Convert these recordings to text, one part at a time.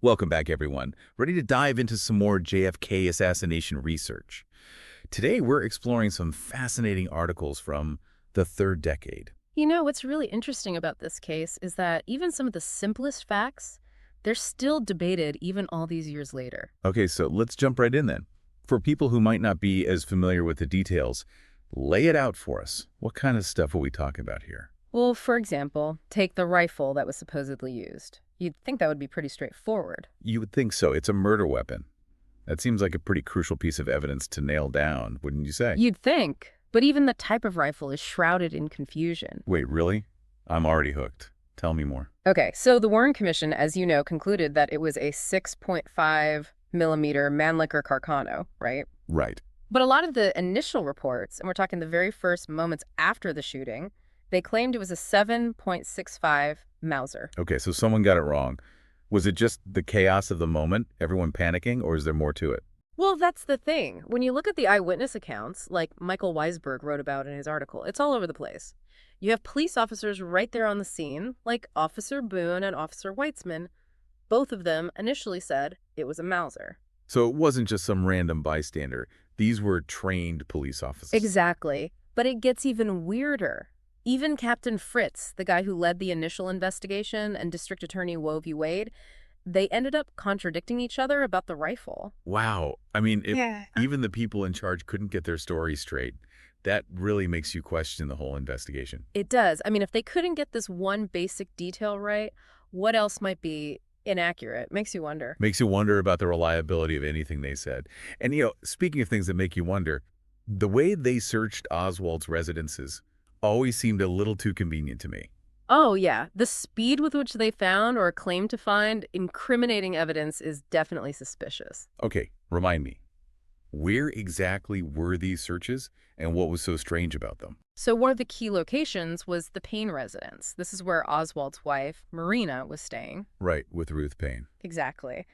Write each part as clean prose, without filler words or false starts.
Welcome back, everyone. Ready to dive into some more JFK assassination research. Today, we're exploring some fascinating articles from the third decade. You know, what's really interesting about this case is that even some of the simplest facts, they're still debated even all these years later. Okay, so let's jump right in then. For people who might not be as familiar with the details, lay it out for us. What kind of stuff are we talking about here? Well, for example, take the rifle that was supposedly used. You'd think that would be pretty straightforward. You would think so. It's a murder weapon. That seems like a pretty crucial piece of evidence to nail down, wouldn't you say? You'd think, but even the type of rifle is shrouded in confusion. Wait, really? I'm already hooked. Tell me more. Okay, so the Warren Commission, as you know, concluded that it was a 6.5 millimeter Mannlicher Carcano, right? Right. But a lot of the initial reports, and we're talking the very first moments after the shooting, they claimed it was a 7.65 Mauser. Okay, so someone got it wrong. Was it just the chaos of the moment, everyone panicking, or is there more to it? Well, that's the thing. When you look at the eyewitness accounts, like Michael Weisberg wrote about in his article, it's all over the place. You have police officers right there on the scene, like Officer Boone and Officer Weitzman. Both of them initially said it was a Mauser. So it wasn't just some random bystander. These were trained police officers. Exactly. But it gets even weirder. Even Captain Fritz, the guy who led the initial investigation, and District Attorney Woe v. Wade, they ended up contradicting each other about the rifle. Wow. I mean, if even the people in charge couldn't get their story straight, that really makes you question the whole investigation. It does. I mean, if they couldn't get this one basic detail right, what else might be inaccurate? Makes you wonder. Makes you wonder about the reliability of anything they said. And, speaking of things that make you wonder, the way they searched Oswald's residences always seemed a little too convenient to me. Oh, yeah. The speed with which they found or claimed to find incriminating evidence is definitely suspicious. Okay, remind me. Where exactly were these searches, and what was so strange about them? So one of the key locations was the Payne residence. This is where Oswald's wife, Marina, was staying. Right, with Ruth Payne. Exactly.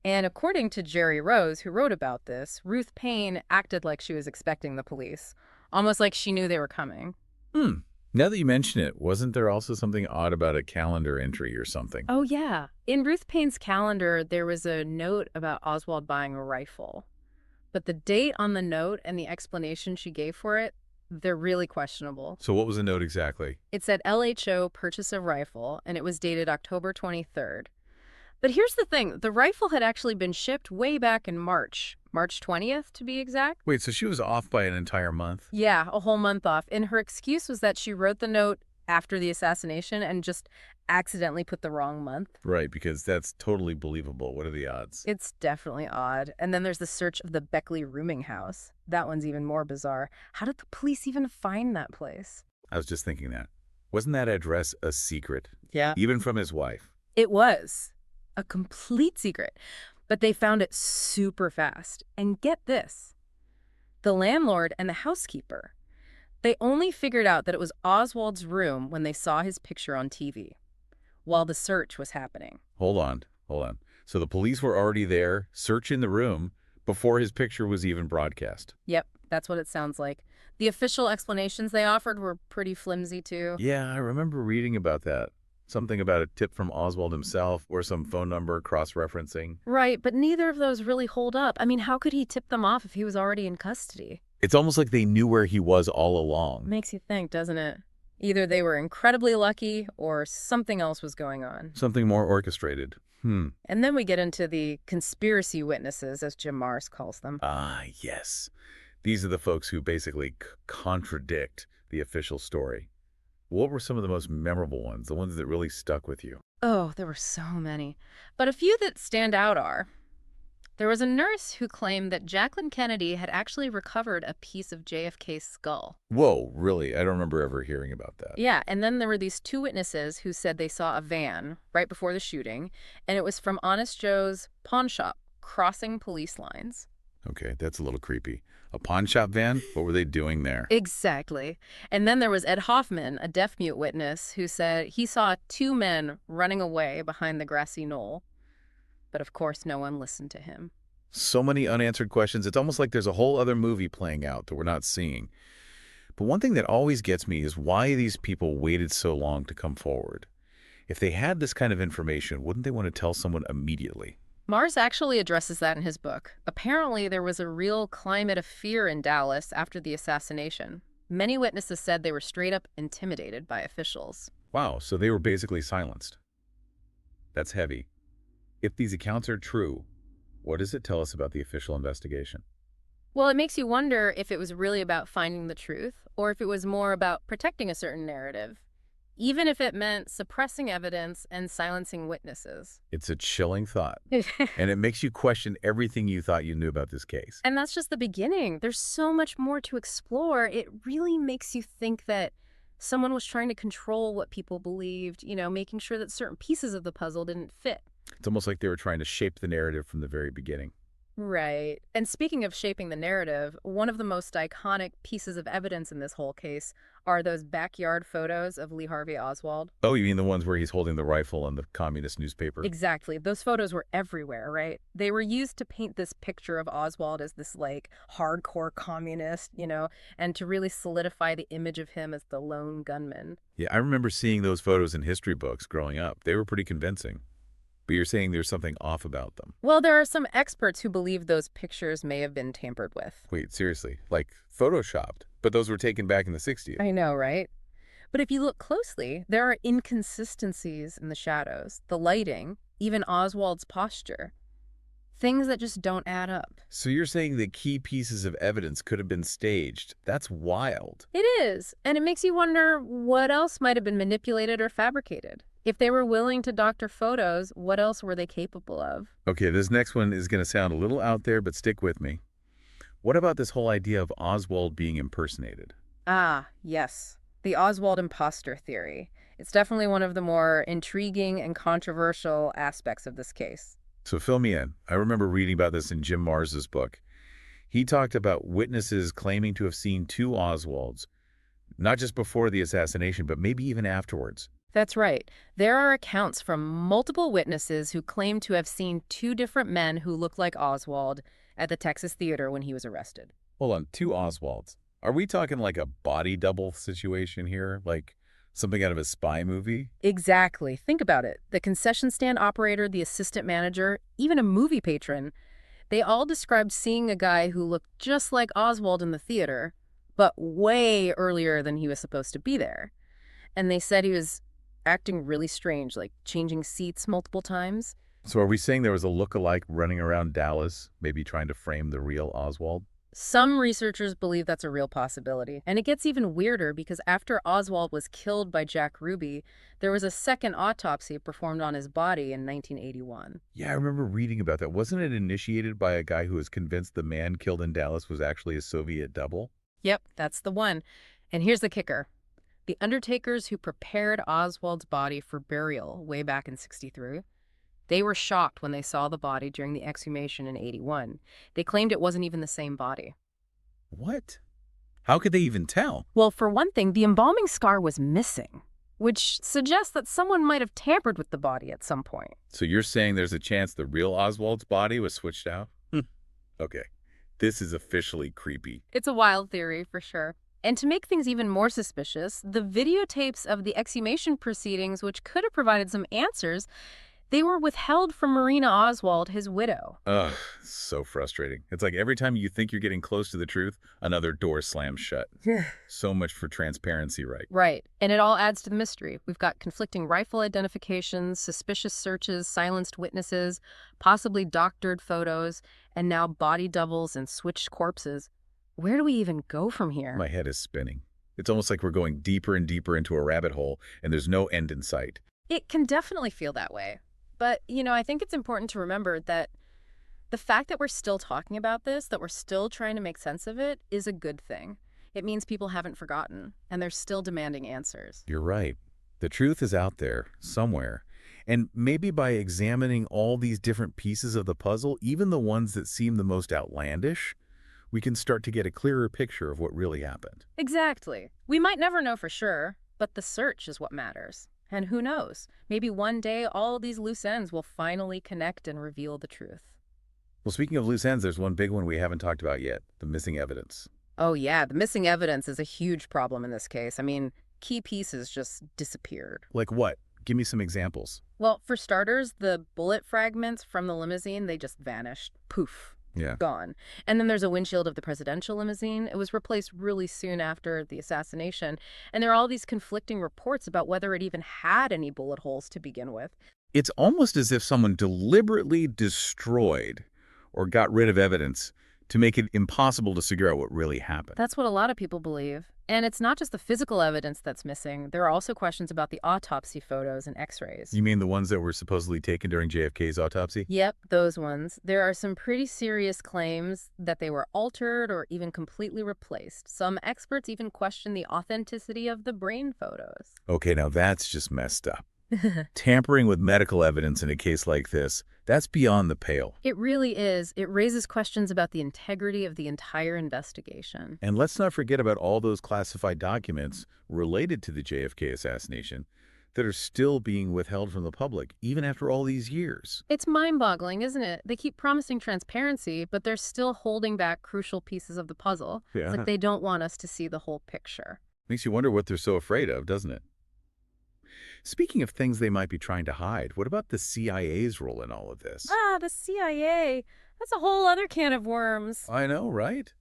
And according to Jerry Rose, who wrote about this, Ruth Payne acted like she was expecting the police, almost like she knew they were coming. Now that you mention it, wasn't there also something odd about a calendar entry or something? Oh, yeah. In Ruth Payne's calendar, there was a note about Oswald buying a rifle. But the date on the note and the explanation she gave for it, they're really questionable. So what was the note exactly? It said LHO purchase a rifle, and it was dated October 23rd. But here's the thing. The rifle had actually been shipped way back in March 20th to be exact. Wait, so she was off by an entire month? Yeah, a whole month off. And her excuse was that she wrote the note after the assassination and just accidentally put the wrong month. Right, because that's totally believable. What are the odds? It's definitely odd. And then there's the search of the Beckley rooming house. That one's even more bizarre. How did the police even find that place? I was just thinking that. Wasn't that address a secret? Yeah. Even from his wife? It was. A complete secret. But they found it super fast. And get this. The landlord and the housekeeper, they only figured out that it was Oswald's room when they saw his picture on TV, while the search was happening. Hold on. So the police were already there, searching the room, before his picture was even broadcast. Yep, that's what it sounds like. The official explanations they offered were pretty flimsy, too. Yeah, I remember reading about that. Something about a tip from Oswald himself or some phone number cross-referencing. Right, but neither of those really hold up. I mean, how could he tip them off if he was already in custody? It's almost like they knew where he was all along. Makes you think, doesn't it? Either they were incredibly lucky or something else was going on. Something more orchestrated. And then we get into the conspiracy witnesses, as Jim Marrs calls them. Ah, yes. These are the folks who basically contradict the official story. What were some of the most memorable ones, the ones that really stuck with you? Oh, there were so many. But a few that stand out are, there was a nurse who claimed that Jacqueline Kennedy had actually recovered a piece of JFK's skull. Whoa, really? I don't remember ever hearing about that. Yeah, and then there were these two witnesses who said they saw a van right before the shooting, and it was from Honest Joe's pawn shop, crossing police lines. Okay, that's a little creepy. A pawn shop van? What were they doing there? Exactly. And then there was Ed Hoffman, a deaf-mute witness, who said he saw two men running away behind the grassy knoll. But of course, no one listened to him. So many unanswered questions. It's almost like there's a whole other movie playing out that we're not seeing. But one thing that always gets me is why these people waited so long to come forward. If they had this kind of information, wouldn't they want to tell someone immediately? Mars actually addresses that in his book. Apparently, there was a real climate of fear in Dallas after the assassination. Many witnesses said they were straight up intimidated by officials. Wow, so they were basically silenced. That's heavy. If these accounts are true, what does it tell us about the official investigation? Well, it makes you wonder if it was really about finding the truth, or if it was more about protecting a certain narrative, even if it meant suppressing evidence and silencing witnesses. It's a chilling thought, and it makes you question everything you thought you knew about this case. And that's just the beginning. There's so much more to explore. It really makes you think that someone was trying to control what people believed, making sure that certain pieces of the puzzle didn't fit. It's almost like they were trying to shape the narrative from the very beginning. Right. And speaking of shaping the narrative, one of the most iconic pieces of evidence in this whole case are those backyard photos of Lee Harvey Oswald. Oh, you mean the ones where he's holding the rifle on the communist newspaper? Exactly. Those photos were everywhere, right? They were used to paint this picture of Oswald as this, hardcore communist, and to really solidify the image of him as the lone gunman. Yeah, I remember seeing those photos in history books growing up. They were pretty convincing. But you're saying there's something off about them. Well, there are some experts who believe those pictures may have been tampered with. Wait, seriously? Like photoshopped? But those were taken back in the 60s. I know, right? But if you look closely, there are inconsistencies in the shadows, the lighting, even Oswald's posture. Things that just don't add up. So you're saying that key pieces of evidence could have been staged? That's wild. It is. And it makes you wonder what else might have been manipulated or fabricated. If they were willing to doctor photos, what else were they capable of? Okay, this next one is going to sound a little out there, but stick with me. What about this whole idea of Oswald being impersonated? Ah, yes. The Oswald imposter theory. It's definitely one of the more intriguing and controversial aspects of this case. So fill me in. I remember reading about this in Jim Mars's book. He talked about witnesses claiming to have seen two Oswalds, not just before the assassination, but maybe even afterwards. That's right. There are accounts from multiple witnesses who claim to have seen two different men who look like Oswald at the Texas Theater when he was arrested. Hold on, two Oswalds. Are we talking like a body double situation here? Like something out of a spy movie? Exactly. Think about it. The concession stand operator, the assistant manager, even a movie patron, they all described seeing a guy who looked just like Oswald in the theater, but way earlier than he was supposed to be there. And they said he was acting really strange, like changing seats multiple times. So are we saying there was a look-alike running around Dallas, maybe trying to frame the real Oswald? Some researchers believe that's a real possibility. And it gets even weirder because after Oswald was killed by Jack Ruby, there was a second autopsy performed on his body in 1981. Yeah, I remember reading about that. Wasn't it initiated by a guy who was convinced the man killed in Dallas was actually a Soviet double? Yep, that's the one. And here's the kicker. The undertakers who prepared Oswald's body for burial way back in '63, they were shocked when they saw the body during the exhumation in '81. They claimed it wasn't even the same body. What? How could they even tell? Well, for one thing, the embalming scar was missing, which suggests that someone might have tampered with the body at some point. So you're saying there's a chance the real Oswald's body was switched out? Okay. This is officially creepy. It's a wild theory, for sure. And to make things even more suspicious, the videotapes of the exhumation proceedings, which could have provided some answers, they were withheld from Marina Oswald, his widow. Ugh, so frustrating. It's like every time you think you're getting close to the truth, another door slams shut. So much for transparency, right? Right. And it all adds to the mystery. We've got conflicting rifle identifications, suspicious searches, silenced witnesses, possibly doctored photos, and now body doubles and switched corpses. Where do we even go from here? My head is spinning. It's almost like we're going deeper and deeper into a rabbit hole, and there's no end in sight. It can definitely feel that way. But, I think it's important to remember that the fact that we're still talking about this, that we're still trying to make sense of it, is a good thing. It means people haven't forgotten, and they're still demanding answers. You're right. The truth is out there, somewhere. And maybe by examining all these different pieces of the puzzle, even the ones that seem the most outlandish, we can start to get a clearer picture of what really happened. Exactly. We might never know for sure, but the search is what matters. And who knows? Maybe one day all these loose ends will finally connect and reveal the truth. Well, speaking of loose ends, there's one big one we haven't talked about yet, the missing evidence. Oh yeah, the missing evidence is a huge problem in this case. I mean, key pieces just disappeared. Like what? Give me some examples. Well, for starters, the bullet fragments from the limousine, they just vanished. Poof. Yeah. Gone. And then there's a windshield of the presidential limousine. It was replaced really soon after the assassination. And there are all these conflicting reports about whether it even had any bullet holes to begin with. It's almost as if someone deliberately destroyed or got rid of evidence to make it impossible to figure out what really happened. That's what a lot of people believe. And it's not just the physical evidence that's missing. There are also questions about the autopsy photos and x-rays. You mean the ones that were supposedly taken during JFK's autopsy? Yep, those ones. There are some pretty serious claims that they were altered or even completely replaced. Some experts even question the authenticity of the brain photos. Okay, now that's just messed up. Tampering with medical evidence in a case like this, that's beyond the pale. It really is. It raises questions about the integrity of the entire investigation. And let's not forget about all those classified documents related to the JFK assassination that are still being withheld from the public, even after all these years. It's mind-boggling, isn't it? They keep promising transparency, but they're still holding back crucial pieces of the puzzle. Yeah. It's like they don't want us to see the whole picture. Makes you wonder what they're so afraid of, doesn't it? Speaking of things they might be trying to hide, what about the CIA's role in all of this? The CIA. That's a whole other can of worms. I know, right?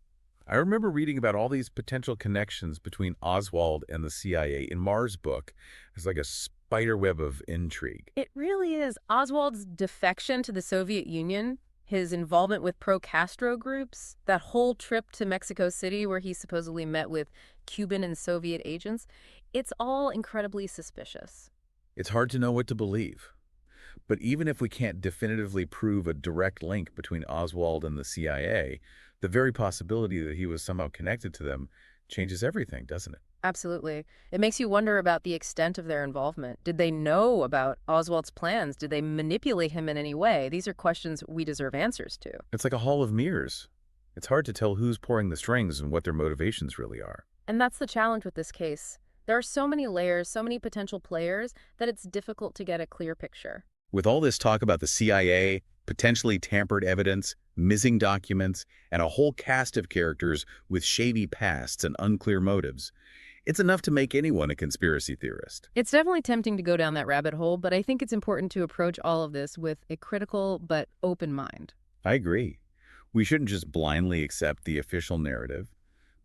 I remember reading about all these potential connections between Oswald and the CIA in Marr's book. It's like a spider web of intrigue. It really is. Oswald's defection to the Soviet Union, his involvement with pro-Castro groups, that whole trip to Mexico City where he supposedly met with Cuban and Soviet agents, it's all incredibly suspicious. It's hard to know what to believe. But even if we can't definitively prove a direct link between Oswald and the CIA, the very possibility that he was somehow connected to them changes everything, doesn't it? Absolutely. It makes you wonder about the extent of their involvement. Did they know about Oswald's plans? Did they manipulate him in any way? These are questions we deserve answers to. It's like a hall of mirrors. It's hard to tell who's pulling the strings and what their motivations really are. And that's the challenge with this case. There are so many layers, so many potential players, that it's difficult to get a clear picture. With all this talk about the CIA, potentially tampered evidence, missing documents, and a whole cast of characters with shady pasts and unclear motives, it's enough to make anyone a conspiracy theorist. It's definitely tempting to go down that rabbit hole, but I think it's important to approach all of this with a critical but open mind. I agree. We shouldn't just blindly accept the official narrative,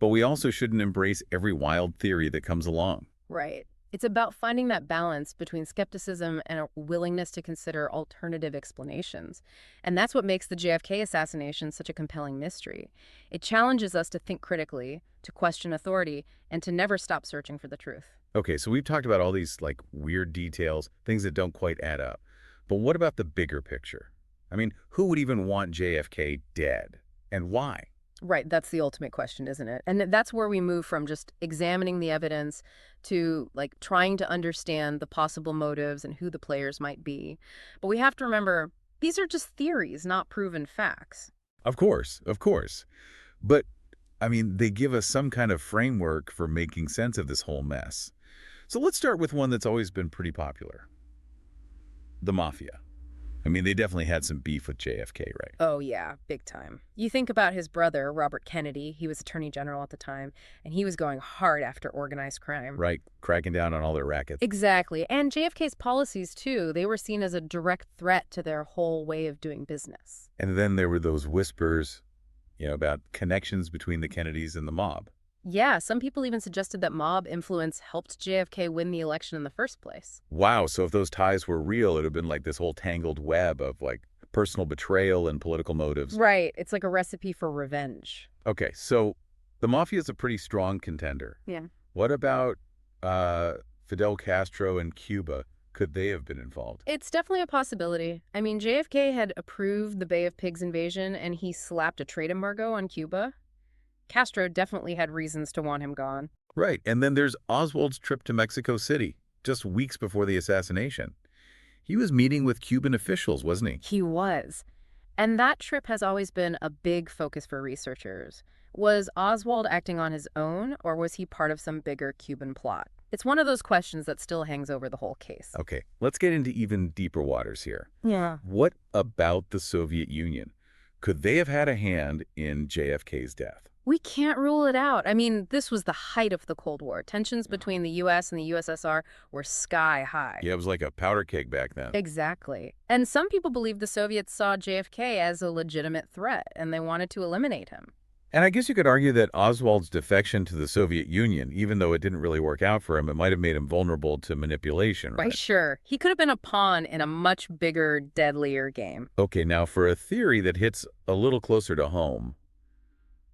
but we also shouldn't embrace every wild theory that comes along. Right. It's about finding that balance between skepticism and a willingness to consider alternative explanations. And that's what makes the JFK assassination such a compelling mystery. It challenges us to think critically, to question authority, and to never stop searching for the truth. Okay, so we've talked about all these weird details, things that don't quite add up. But what about the bigger picture? I mean, who would even want JFK dead? And why? Right, that's the ultimate question, isn't it? And that's where we move from just examining the evidence to trying to understand the possible motives and who the players might be. But we have to remember, these are just theories, not proven facts. Of course, of course. But, I mean, they give us some kind of framework for making sense of this whole mess. So let's start with one that's always been pretty popular. The Mafia. I mean, they definitely had some beef with JFK, right? Oh, yeah, big time. You think about his brother, Robert Kennedy. He was Attorney General at the time, and he was going hard after organized crime. Right, cracking down on all their rackets. Exactly. And JFK's policies, too, they were seen as a direct threat to their whole way of doing business. And then there were those whispers, about connections between the Kennedys and the mob. Yeah, some people even suggested that mob influence helped JFK win the election in the first place. Wow, so if those ties were real, it would have been like this whole tangled web of personal betrayal and political motives. Right, it's like a recipe for revenge. Okay, so the Mafia is a pretty strong contender. Yeah. What about Fidel Castro and Cuba? Could they have been involved? It's definitely a possibility. I mean, JFK had approved the Bay of Pigs invasion, and he slapped a trade embargo on Cuba. Castro definitely had reasons to want him gone. Right, and then there's Oswald's trip to Mexico City, just weeks before the assassination. He was meeting with Cuban officials, wasn't he? He was. And that trip has always been a big focus for researchers. Was Oswald acting on his own, or was he part of some bigger Cuban plot? It's one of those questions that still hangs over the whole case. Okay, let's get into even deeper waters here. Yeah. What about the Soviet Union? Could they have had a hand in JFK's death? We can't rule it out. I mean, this was the height of the Cold War. Tensions between the U.S. and the USSR were sky high. Yeah, it was like a powder keg back then. Exactly. And some people believe the Soviets saw JFK as a legitimate threat, and they wanted to eliminate him. And I guess you could argue that Oswald's defection to the Soviet Union, even though it didn't really work out for him, it might have made him vulnerable to manipulation, Right, right? sure. He could have been a pawn in a much bigger, deadlier game. Okay, now for a theory that hits a little closer to home,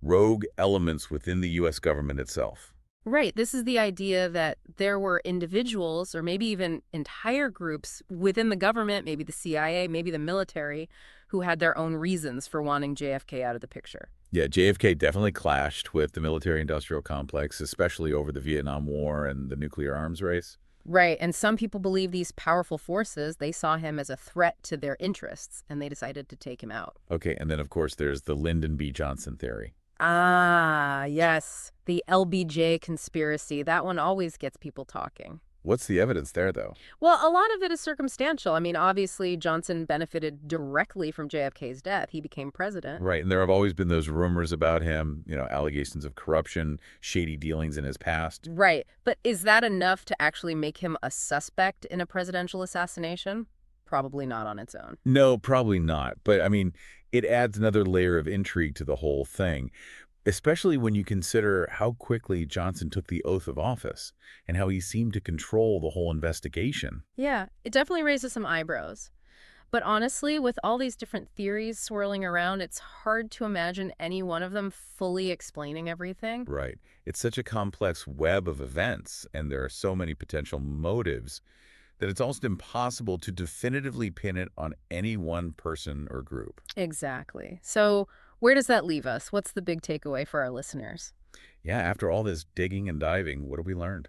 rogue elements within the U.S. government itself. Right. This is the idea that there were individuals or maybe even entire groups within the government, maybe the CIA, maybe the military, who had their own reasons for wanting JFK out of the picture. Yeah, JFK definitely clashed with the military-industrial complex, especially over the Vietnam War and the nuclear arms race. Right. And some people believe these powerful forces, they saw him as a threat to their interests, and they decided to take him out. Okay, and then, of course, there's the Lyndon B. Johnson theory. Ah, yes. The LBJ conspiracy. That one always gets people talking. What's the evidence there, though? Well, a lot of it is circumstantial. I mean, obviously, Johnson benefited directly from JFK's death. He became president. Right, and there have always been those rumors about him, allegations of corruption, shady dealings in his past. Right. But is that enough to actually make him a suspect in a presidential assassination? Probably not on its own. No, probably not. But, I mean, it adds another layer of intrigue to the whole thing, especially when you consider how quickly Johnson took the oath of office and how he seemed to control the whole investigation. Yeah, it definitely raises some eyebrows. But honestly, with all these different theories swirling around, it's hard to imagine any one of them fully explaining everything. Right. It's such a complex web of events, and there are so many potential motives that it's almost impossible to definitively pin it on any one person or group. Exactly. So where does that leave us? What's the big takeaway for our listeners? Yeah, after all this digging and diving, what have we learned?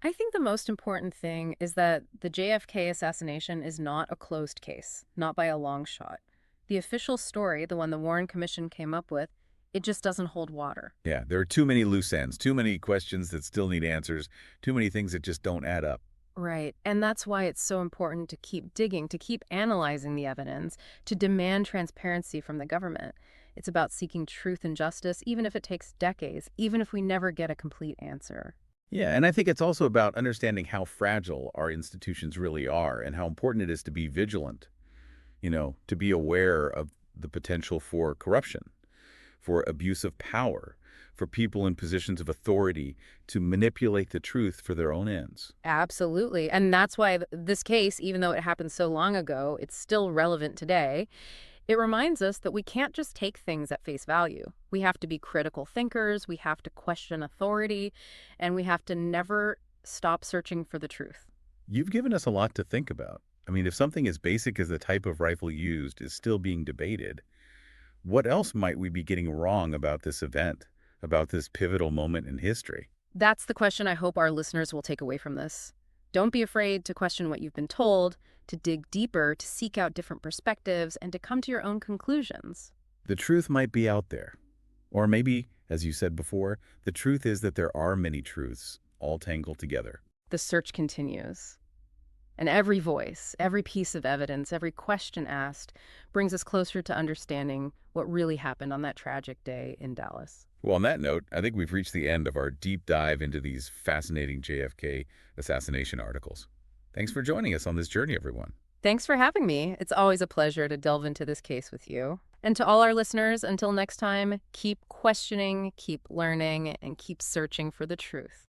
I think the most important thing is that the JFK assassination is not a closed case, not by a long shot. The official story, the one the Warren Commission came up with, it just doesn't hold water. Yeah, there are too many loose ends, too many questions that still need answers, too many things that just don't add up. Right. And that's why it's so important to keep digging, to keep analyzing the evidence, to demand transparency from the government. It's about seeking truth and justice, even if it takes decades, even if we never get a complete answer. Yeah, and I think it's also about understanding how fragile our institutions really are and how important it is to be vigilant, to be aware of the potential for corruption, for abuse of power, for people in positions of authority to manipulate the truth for their own ends. Absolutely. And that's why this case, even though it happened so long ago, it's still relevant today. It reminds us that we can't just take things at face value. We have to be critical thinkers, we have to question authority, and we have to never stop searching for the truth. You've given us a lot to think about. I mean, if something as basic as the type of rifle used is still being debated, what else might we be getting wrong about this event, about this pivotal moment in history? That's the question I hope our listeners will take away from this. Don't be afraid to question what you've been told, to dig deeper, to seek out different perspectives, and to come to your own conclusions. The truth might be out there. Or maybe, as you said before, the truth is that there are many truths, all tangled together. The search continues. And every voice, every piece of evidence, every question asked brings us closer to understanding what really happened on that tragic day in Dallas. Well, on that note, I think we've reached the end of our deep dive into these fascinating JFK assassination articles. Thanks for joining us on this journey, everyone. Thanks for having me. It's always a pleasure to delve into this case with you. And to all our listeners, until next time, keep questioning, keep learning, and keep searching for the truth.